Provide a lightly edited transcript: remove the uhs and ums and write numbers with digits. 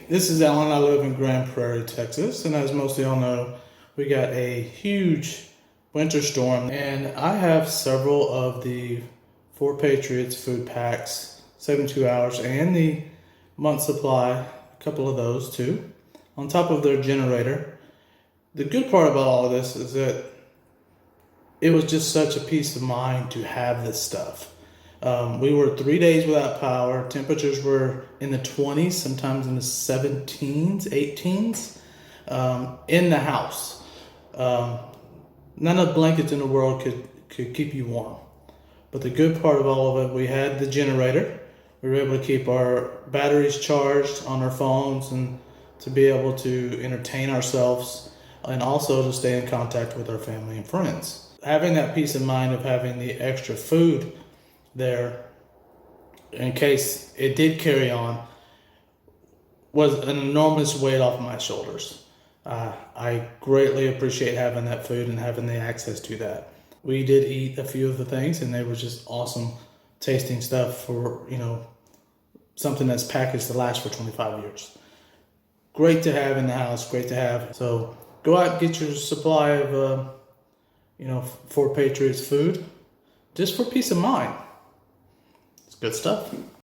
this is Alan. I live in Grand Prairie, Texas, and as most of y'all know, we got a huge winter storm, and I have several of the 4 Patriots food packs, 72 hours, and the month supply, a couple of those too, on top of their generator. The good part about all of this is that it was just such a peace of mind to have this stuff. We were 3 days without power. Temperatures were in the 20s, sometimes in the 17s, 18s, in the house. None of the blankets in the world could keep you warm. But the good part of all of it, we had the generator. We were able to keep our batteries charged on our phones and to be able to entertain ourselves and also to stay in contact with our family and friends. Having that peace of mind of having the extra food there in case it did carry on was an enormous weight off my shoulders. I greatly appreciate having that food and having the access to that. We did eat a few of the things and they were just awesome tasting stuff for, something that's packaged to last for 25 years. Great to have in the house, great to have. So go out and get your supply of, 4 Patriots food just for peace of mind. It's good stuff.